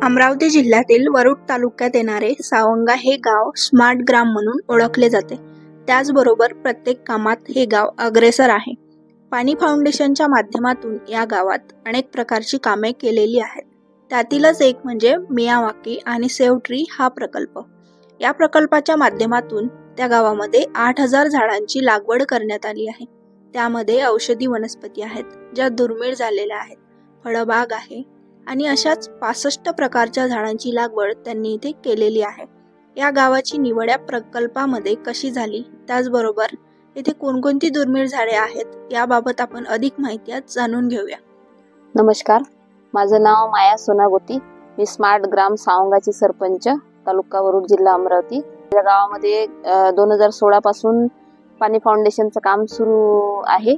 अमरावती जिल्ह्यातील वरुड तालुक्यात येणारे सावंगा हे गाव स्मार्ट ग्राम म्हणून ओळखले जाते। त्याचबरोबर प्रत्येक कामात हे गाव अग्रेसर आहे। पाणी फाउंडेशनच्या माध्यमातून या गावात अनेक प्रकारची कामे केलेली आहेत। त्यातीलच एक म्हणजे मियावाकी आणि सेव्ह ट्री हा प्रकल्प। या प्रकल्पाच्या माध्यमातून त्या गावामध्ये 8000 झाडांची लागवड करण्यात आली आहे। त्यामध्ये औषधी वनस्पती आहेत, ज्या दुर्मिळ झालेल्या आहेत, फळबाग आहे आणि अशाच 65 प्रकारच्या झाडांची लागवड त्यांनी इथे केलेली आहे। या गावाची निवड या प्रकल्पामध्ये कशी झाली, त्याचबरोबर इथे कोणकोणती दुर्मिळ झाडे आहेत, याबाबत आपण अधिक माहिती आज जाणून घेऊया। नमस्कार, माझं नाव माया सोनागोती। मी स्मार्ट ग्राम सावंगाची सरपंच, तालुका वरुड, जिल्हा अमरावती। या गावामध्ये 2016 पासून पाणी फाउंडेशनचं काम सुरू आहे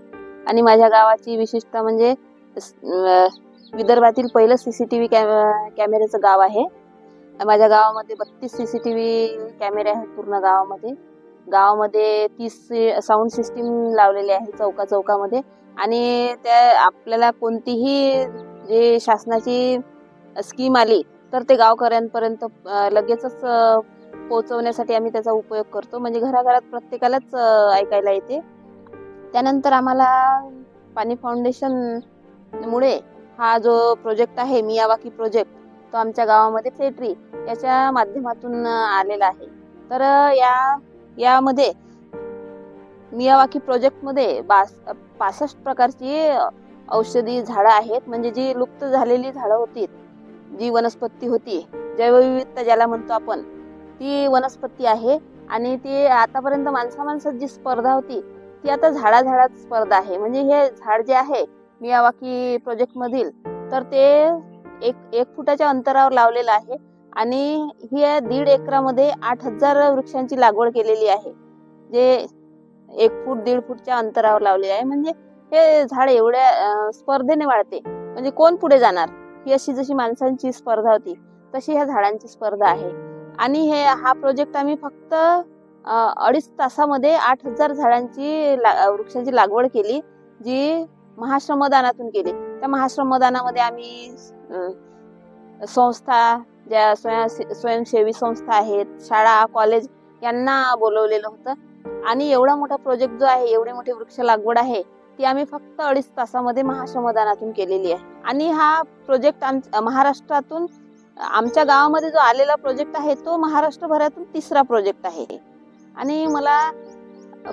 आणि माझ्या गावाची विशेषता म्हणजे विदर्भातील पहिलं सीसीटीव्ही कॅमेऱ्याचं गाव आहे। माझ्या गावामध्ये 32 सीसीटीव्ही कॅमेरे आहेत पूर्ण गावामध्ये। गावामध्ये 30 साऊंड सिस्टीम लावलेले आहे चौकामध्ये आणि त्या आपल्याला कोणतीही जे शासनाची स्कीम आली तर ते गावकऱ्यांपर्यंत लगेचच पोहोचवण्यासाठी आम्ही त्याचा उपयोग करतो, म्हणजे घराघरात प्रत्येकालाच ऐकायला येते। त्यानंतर आम्हाला पाणी फाउंडेशन मुळे हा जो प्रोजेक्ट आहे मियावाकी प्रोजेक्ट, तो आमच्या गावामध्ये सेव्ह ट्री याच्या माध्यमातून आलेला आहे। तर यामध्ये मियावाकी प्रोजेक्ट मध्ये 65 प्रकारची औषधी झाडं आहेत, म्हणजे जी लुप्त झालेली झाडं होती, जी वनस्पती होती, जैवविविधता ज्याला म्हणतो आपण, ती वनस्पती आहे। आणि ती आतापर्यंत माणसात जी स्पर्धा होती ती आता झाडात स्पर्धा आहे। म्हणजे हे झाड जे आहे मियावाकी प्रोजेक्ट मधील, तर ते एक फुटाच्या अंतरावर लावलेलं आहे आणि ही 1.5 एकरामध्ये 8000 वृक्षांची लागवड केलेली आहे, जे 1 फूट 1.5 फूटच्या अंतरावर लावले आहे। म्हणजे हे झाड एवढ्या स्पर्धेने वाढते, म्हणजे कोण पुढे जाणार, ही अशी जशी माणसांची स्पर्धा होती तशी ह्या झाडांची स्पर्धा आहे। आणि हा प्रोजेक्ट आम्ही फक्त 2.5 तासामध्ये 8000 वृक्षांची लागवड केली, जी महाश्रमदानातून केली। त्या महाश्रमदानामध्ये आम्ही संस्था, ज्या स्वयंसेवी संस्था आहेत, शाळा, कॉलेज यांना बोलवलेलं होतं आणि एवढा मोठा प्रोजेक्ट जो आहे, एवढे मोठे वृक्ष लागवड आहे, ती आम्ही फक्त 2.5 तासामध्ये महाश्रमदानातून केलेली आहे। आणि हा प्रोजेक्ट महाराष्ट्रातून, आमच्या गावामध्ये जो आलेला प्रोजेक्ट आहे तो महाराष्ट्रभरातून 3रा प्रोजेक्ट आहे। आणि मला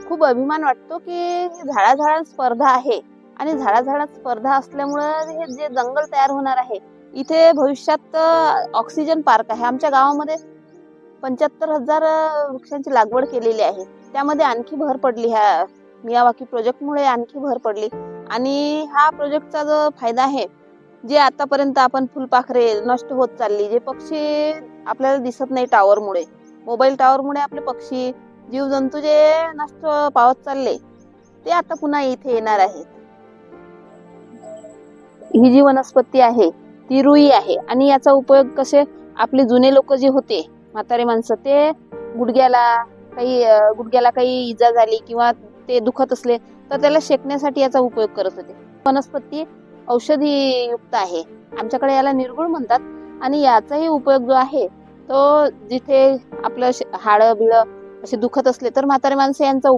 खूप अभिमान वाटतो की झाडाझाडात स्पर्धा आहे आणि झाडाझाडात स्पर्धा असल्यामुळे हे जे जंगल तयार होणार आहे, इथे भविष्यात ऑक्सिजन पार्क आहे। आमच्या गावामध्ये 75,000 वृक्षांची लागवड केलेली आहे। त्यामध्ये आणखी भर पडली, ह्या मियावाकी प्रोजेक्टमुळे आणखी भर पडली। आणि हा प्रोजेक्टचा जो फायदा आहे, जे आतापर्यंत आपण फुलपाखरे नष्ट होत चालली, जे पक्षी आपल्याला दिसत नाही टावरमुळे, मोबाईल टावरमुळे आपले पक्षी, जीवजंतू जे नष्ट पावत चालले, ते आता पुन्हा इथे येणार आहेत। ही जी वनस्पती आहे ती रुई आहे आणि याचा उपयोग कसे, आपले जुने लोक जे होते, म्हातारे माणसं, ते गुडघ्याला काही इजा झाली किंवा ते दुखत असले तर त्याला शेकण्यासाठी याचा उपयोग करत होते। वनस्पती औषधी युक्त आहे, आमच्याकडे याला निर्गुळ म्हणतात। आणि याचाही उपयोग जो आहे तो, जिथे आपलं हाडं बिळ असे दुखत असले तर म्हातारे माणसं याचा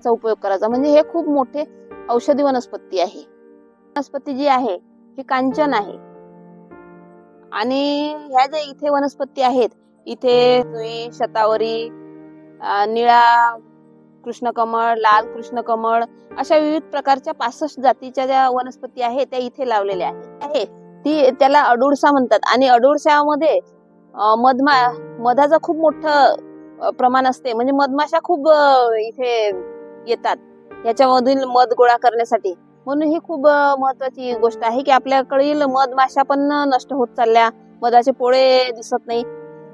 उपयोग करायचा, म्हणजे हे खूप मोठे औषधी वनस्पती आहे। वनस्पती जी आहे ही कांचन आहे आणि ह्या ज्या इथे वनस्पती आहेत, इथे जुई, शतावरी, निळा कृष्णकमळ, लाल कृष्णकमळ, अशा विविध प्रकारच्या 65 जातीच्या ज्या वनस्पती आहेत त्या इथे लावलेल्या आहेत। त्याला अडुळसा म्हणतात आणि अडुळशामध्ये मधाचं खूप मोठं प्रमाण असते, म्हणजे मधमाशा खूप इथे येतात याच्यामधून मध गोळा करण्यासाठी। म्हणून ही खूप महत्वाची गोष्ट आहे की आपल्याकडील मधमाशा पण नष्ट होत चालल्या, मधाचे पोळे दिसत नाही।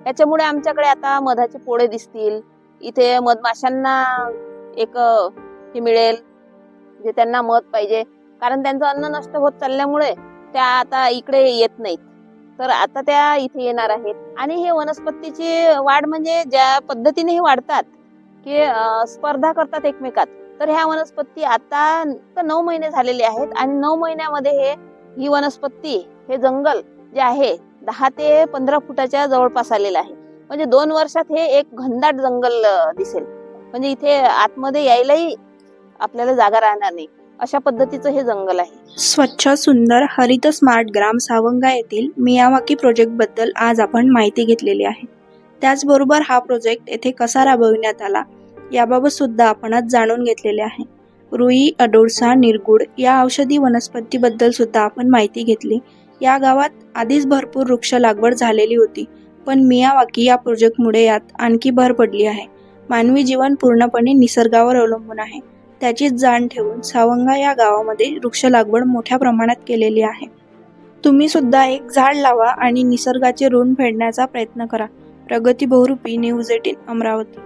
याच्यामुळे आमच्याकडे आता मधाचे पोळे दिसतील, इथे मधमाशांना एक हे मिळेल, जे त्यांना मध पाहिजे, कारण त्यांचं अन्न नष्ट होत चालल्यामुळे त्या आता इकडे येत नाहीत, तर आता त्या इथे येणार आहेत। आणि हे वनस्पतीची वाढ म्हणजे ज्या पद्धतीने हे वाढतात की स्पर्धा करतात एकमेकात, तर ह्या वनस्पती आता 9 महिने झालेले आहेत आणि 9 महिन्यामध्ये ही वनस्पती, हे जंगल जे आहे 10 ते 15 फुटाच्या जवळपास आलेलं आहे. म्हणजे 2 वर्षात हे एक घनदाट जंगल दिसेल. म्हणजे इथे आतमध्ये यायलाही आपल्याला जागा राहणार नाही, अशा पद्धतीचं हे जंगल आहे. स्वच्छ सुंदर हरित स्मार्ट ग्राम सावंगा येथील मियावाकी प्रोजेक्ट बद्दल आज आपण माहिती घेतलेली आहे. त्याचबरोबर हा प्रोजेक्ट येथे कसा राबविण्यात आला याबाबत सुद्धा आपण आज जाणून घेतलेले आहे. रुई, अडोळसा, निरगुड या औषधी वनस्पतीबद्दल सुद्धा आपण माहिती घेतली. या गावात आधीच भरपूर वृक्ष लागवड झालेली होती, पण मियावाकी या प्रोजेक्टमुळे यात आणखी भर पडली आहे. मानवी जीवन पूर्णपणे निसर्गावर अवलंबून आहे. त्याचीच जाण ठेवून सावंगा या गावामध्ये वृक्ष लागवड मोठ्या प्रमाणात केलेली आहे. तुम्ही सुद्धा एक झाड लावा आणि निसर्गाचे ऋण फेडण्याचा प्रयत्न करा. प्रगती बहुरूपी न्यूज 18 अमरावती.